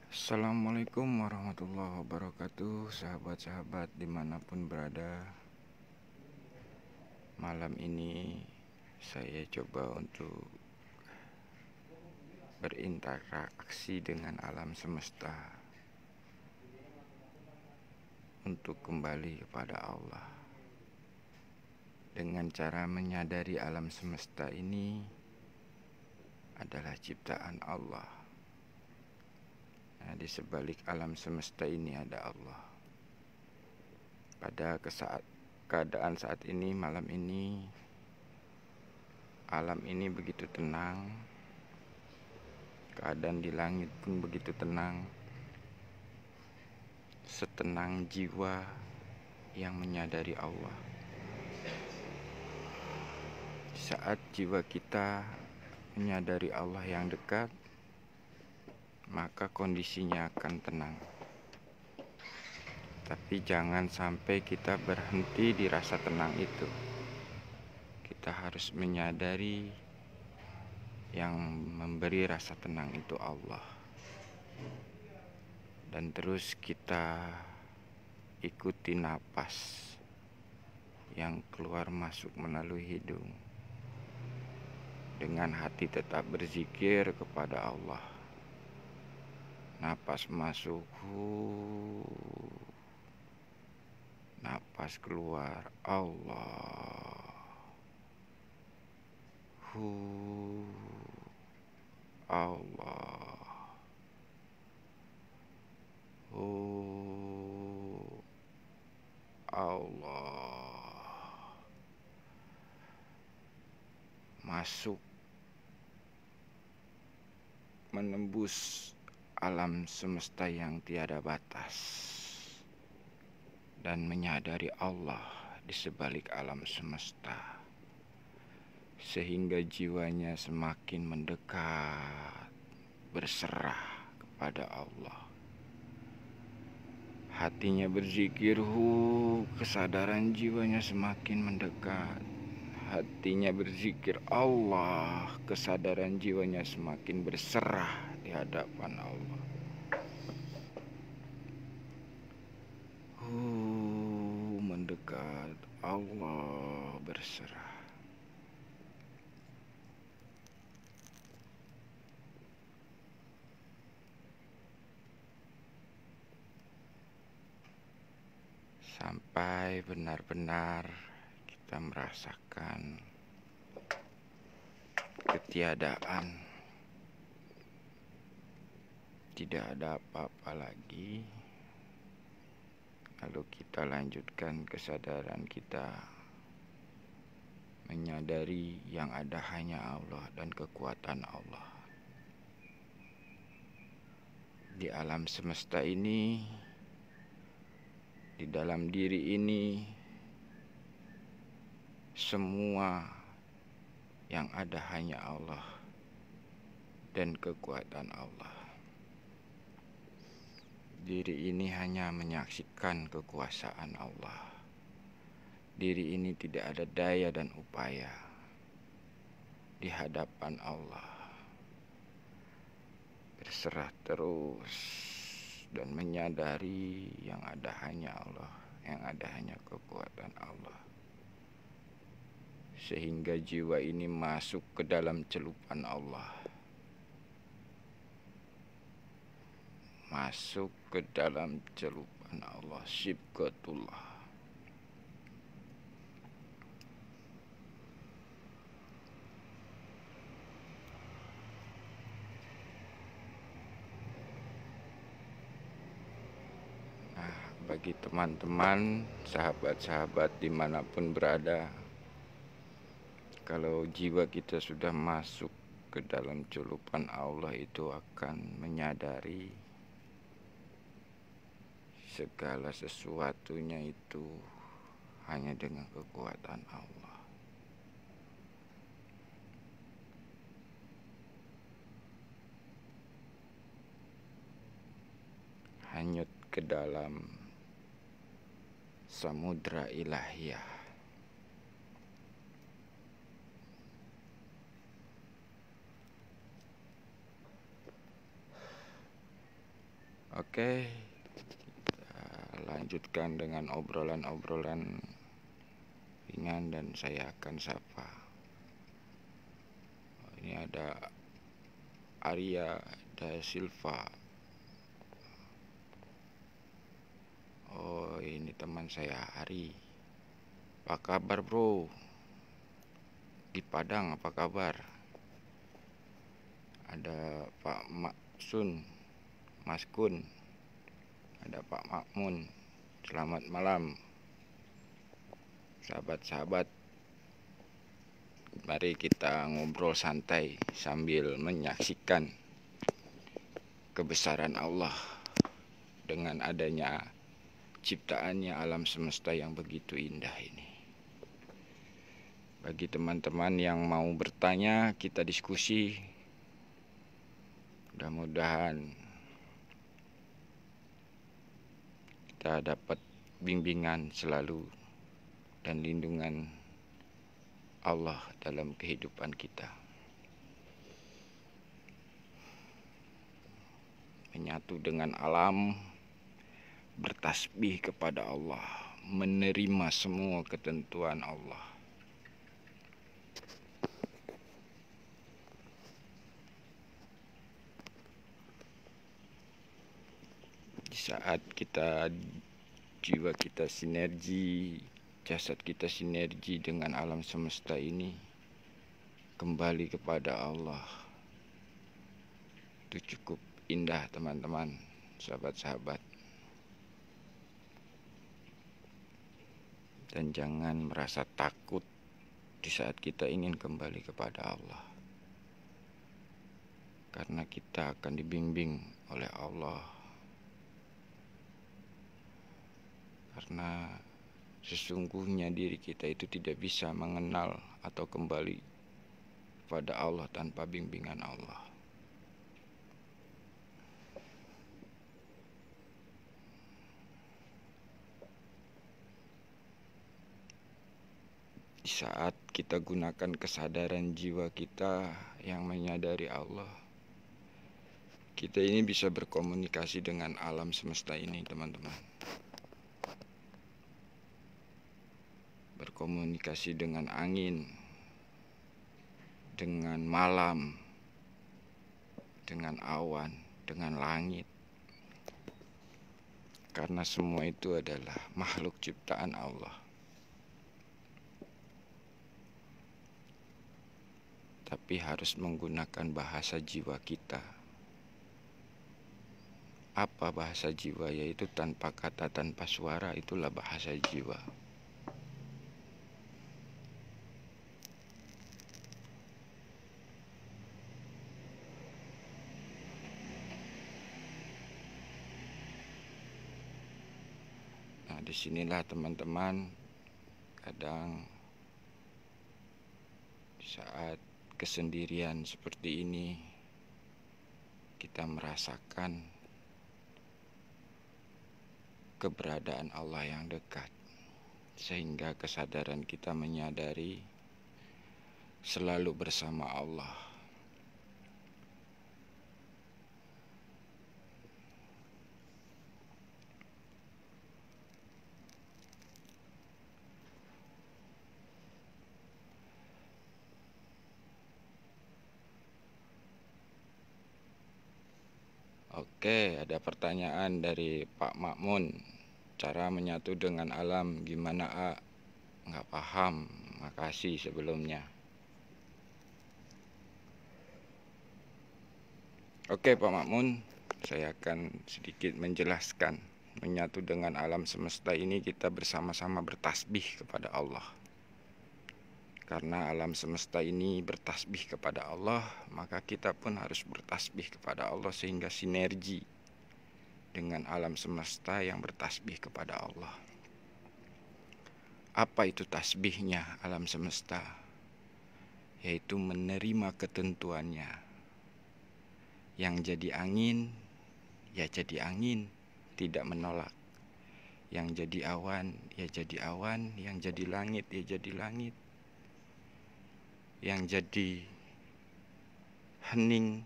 Assalamualaikum warahmatullahi wabarakatuh. Sahabat-sahabat dimanapun berada, malam ini saya coba untuk berinteraksi dengan alam semesta, untuk kembali kepada Allah dengan cara menyadari alam semesta ini adalah ciptaan Allah. Di sebalik alam semesta ini ada Allah. Pada keadaan saat ini, malam ini, alam ini begitu tenang, keadaan di langit pun begitu tenang, setenang jiwa yang menyadari Allah. Saat jiwa kita menyadari Allah yang dekat, maka kondisinya akan tenang. Tapi jangan sampai kita berhenti di rasa tenang itu. Kita harus menyadari yang memberi rasa tenang itu Allah. Dan terus kita ikuti napas yang keluar masuk melalui hidung. Dengan hati tetap berzikir kepada Allah. Napas masuk, napas keluar, Allah. Allah. Allah. Masuk menembus alam semesta yang tiada batas dan menyadari Allah di sebalik alam semesta, sehingga jiwanya semakin mendekat, berserah kepada Allah. Hatinya berzikir, kesadaran jiwanya semakin mendekat. Hatinya berzikir Allah, kesadaran jiwanya semakin berserah di hadapan Allah. Mendekat, Allah berserah. Sampai benar-benar kita merasakan ketiadaan, tidak ada apa-apa lagi. Lalu kita lanjutkan kesadaran kita menyadari yang ada hanya Allah dan kekuatan Allah. Di alam semesta ini, di dalam diri ini, semua yang ada hanya Allah dan kekuatan Allah. Diri ini hanya menyaksikan kekuasaan Allah. Diri ini tidak ada daya dan upaya di hadapan Allah. Berserah terus dan menyadari yang ada hanya Allah, yang ada hanya kekuatan Allah. Sehingga jiwa ini masuk ke dalam celupan Allah. Masuk ke dalam celupan Allah, Sibghatullah. Bagi teman-teman, sahabat-sahabat dimanapun berada, kalau jiwa kita sudah masuk ke dalam celupan Allah, itu akan menyadari segala sesuatunya itu hanya dengan kekuatan Allah. Hanyut ke dalam samudra ilahiyah. Oke, kita lanjutkan dengan obrolan-obrolan ringan dan saya akan sapa. Ini ada Arya da Silva. Oh, ini teman saya Ari. Apa kabar, bro? Di Padang apa kabar? Ada Pak Maksun, Mas Kun, ada Pak Makmun. Selamat malam, sahabat-sahabat. Mari kita ngobrol santai sambil menyaksikan kebesaran Allah dengan adanya ciptaannya alam semesta yang begitu indah ini. Bagi teman-teman yang mau bertanya, kita diskusi. Mudah-mudahan kita dapat bimbingan selalu dan lindungan Allah dalam kehidupan kita. Menyatu dengan alam, bertasbih kepada Allah, menerima semua ketentuan Allah. Di saat jiwa kita sinergi, jasad kita sinergi dengan alam semesta ini, kembali kepada Allah. Itu cukup indah, teman-teman, sahabat-sahabat. Dan jangan merasa takut di saat kita ingin kembali kepada Allah, karena kita akan dibimbing oleh Allah. Karena sesungguhnya diri kita itu tidak bisa mengenal atau kembali kepada Allah tanpa bimbingan Allah. Di saat kita gunakan kesadaran jiwa kita yang menyadari Allah, kita ini bisa berkomunikasi dengan alam semesta ini, teman-teman. Berkomunikasi dengan angin, dengan malam, dengan awan, dengan langit. Karena semua itu adalah makhluk ciptaan Allah. Tapi harus menggunakan bahasa jiwa kita. Apa bahasa jiwa? Yaitu tanpa kata, tanpa suara, itulah bahasa jiwa. Nah, disinilah teman-teman, kadang di saat kesendirian seperti ini, kita merasakan keberadaan Allah yang dekat, sehingga kesadaran kita menyadari selalu bersama Allah. Oke, ada pertanyaan dari Pak Makmun. Cara menyatu dengan alam gimana, A? Nggak paham, makasih sebelumnya. Oke Pak Makmun, saya akan sedikit menjelaskan. Menyatu dengan alam semesta ini kita bersama-sama bertasbih kepada Allah. Karena alam semesta ini bertasbih kepada Allah, maka kita pun harus bertasbih kepada Allah sehingga sinergi dengan alam semesta yang bertasbih kepada Allah. Apa itu tasbihnya alam semesta? Yaitu menerima ketentuannya. Yang jadi angin, ya jadi angin, tidak menolak. Yang jadi awan, ya jadi awan. Yang jadi langit, ya jadi langit. Yang jadi hening,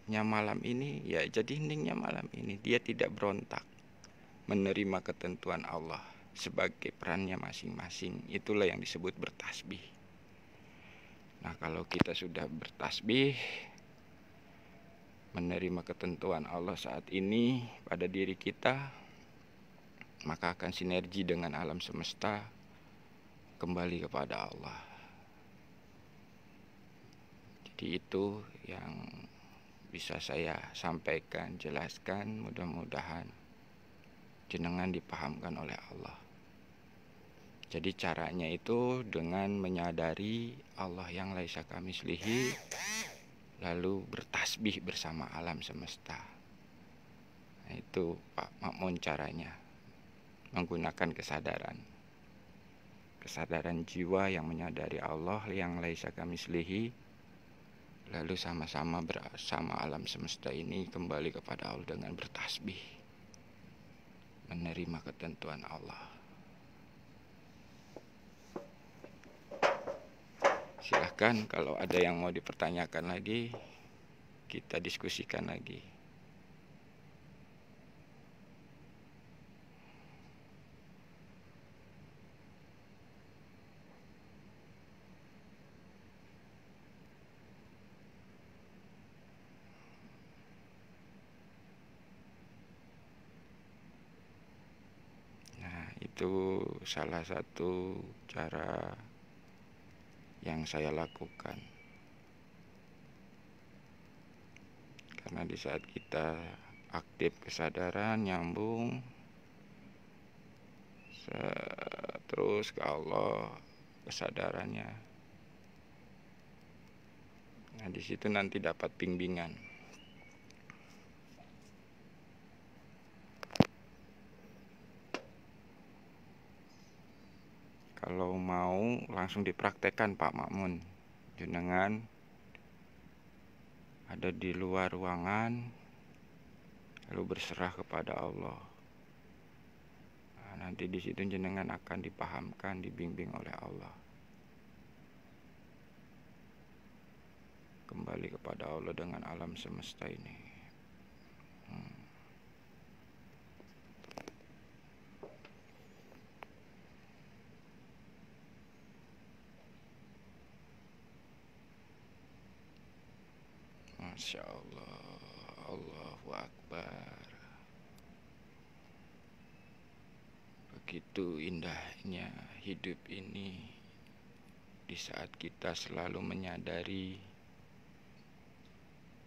malam ini, ya jadi heningnya malam ini. Dia tidak berontak, menerima ketentuan Allah sebagai perannya masing-masing. Itulah yang disebut bertasbih. Nah, kalau kita sudah bertasbih, menerima ketentuan Allah saat ini pada diri kita, maka akan sinergi dengan alam semesta, kembali kepada Allah. Jadi itu yang bisa saya sampaikan, jelaskan, mudah-mudahan jenengan dipahamkan oleh Allah. Jadi caranya itu dengan menyadari Allah yang laisa kamitslihi, lalu bertasbih bersama alam semesta. Nah, itu Pak Makmun caranya, menggunakan kesadaran jiwa yang menyadari Allah yang laisa kamitslihi, lalu sama-sama bersama alam semesta ini kembali kepada Allah dengan bertasbih, menerima ketentuan Allah. Silahkan kalau ada yang mau dipertanyakan lagi, kita diskusikan lagi. Nah, itu salah satu cara yang saya lakukan. Karena di saat kita aktif kesadaran, nyambung terus ke Allah kesadarannya. Nah, di situ nanti dapat bimbingan. Kalau mau langsung dipraktekkan Pak Makmun, jenengan ada di luar ruangan, lalu berserah kepada Allah. Nah, nanti di situ jenengan akan dipahamkan, dibimbing oleh Allah. Kembali kepada Allah dengan alam semesta ini. Masya Allah, Allahu Akbar. Begitu indahnya hidup ini di saat kita selalu menyadari,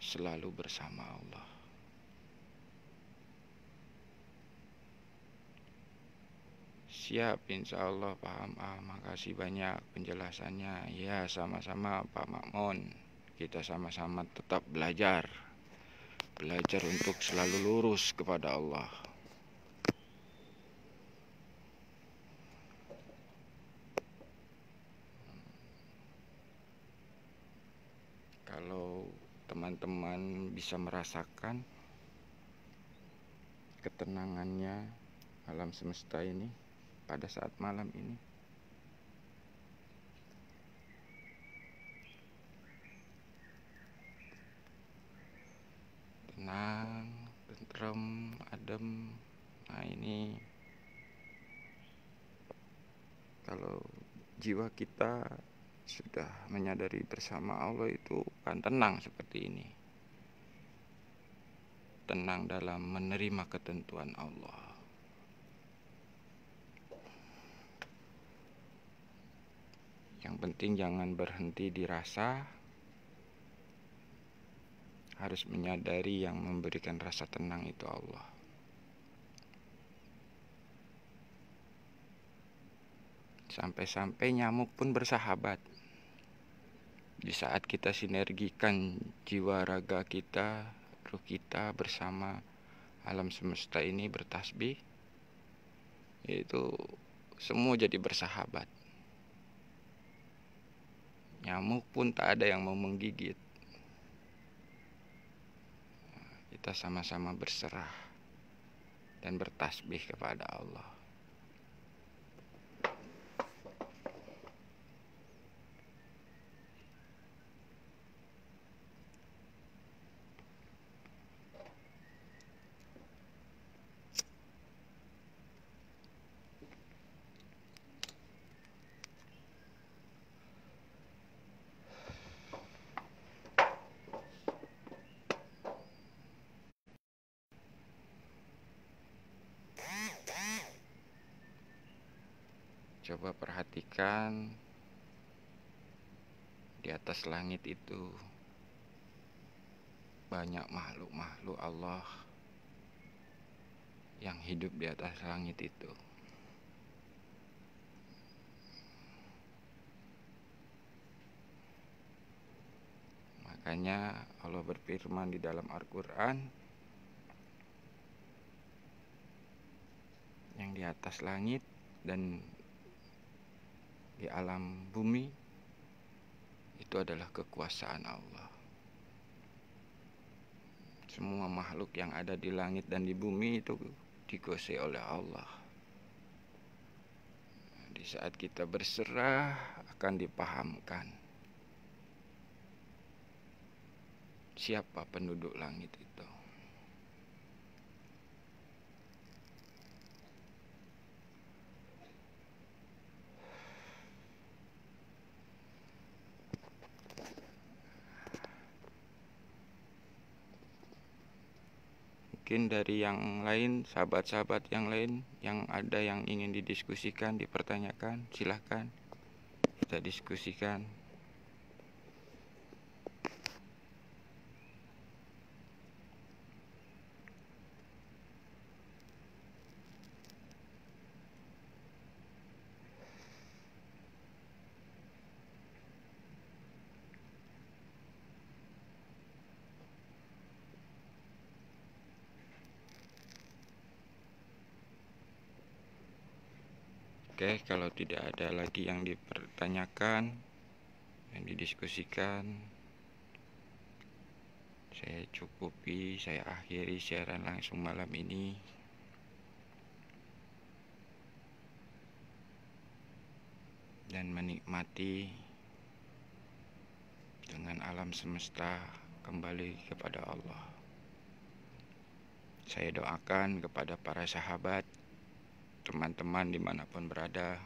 selalu bersama Allah. Siap, insya Allah paham. Makasih banyak penjelasannya. Ya, sama-sama Pak Makmun. Kita sama-sama tetap belajar untuk selalu lurus kepada Allah. Kalau teman-teman bisa merasakan ketenangannya alam semesta ini pada saat malam ini, tenang, tentrem, adem. Nah, ini kalau jiwa kita sudah menyadari bersama Allah itu kan tenang seperti ini. Tenang dalam menerima ketentuan Allah. Yang penting jangan berhenti di rasa, harus menyadari yang memberikan rasa tenang itu Allah. Sampai-sampai nyamuk pun bersahabat. Di saat kita sinergikan jiwa raga kita, ruh kita bersama alam semesta ini bertasbih, itu semua jadi bersahabat. Nyamuk pun tak ada yang mau menggigit. Kita sama-sama berserah dan bertasbih kepada Allah. coba perhatikan di atas langit itu banyak makhluk-makhluk Allah yang hidup di atas langit itu. Makanya Allah berfirman di dalam Al-Quran, yang di atas langit dan di alam bumi itu adalah kekuasaan Allah. Semua makhluk yang ada di langit dan di bumi itu dikuasai oleh Allah. Di saat kita berserah akan dipahamkan siapa penduduk langit itu. Mungkin dari yang lain, sahabat-sahabat yang lain yang ada yang ingin didiskusikan, dipertanyakan, silahkan kita diskusikan. Oke, kalau tidak ada lagi yang dipertanyakan, yang didiskusikan, saya cukupi, saya akhiri siaran langsung malam ini. Dan menikmati dengan alam semesta kembali kepada Allah. Saya doakan kepada para sahabat, teman-teman dimanapun berada,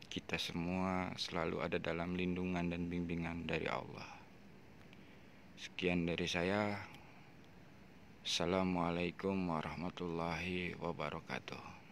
kita semua selalu ada dalam lindungan dan bimbingan dari Allah. Sekian dari saya. Assalamualaikum warahmatullahi wabarakatuh.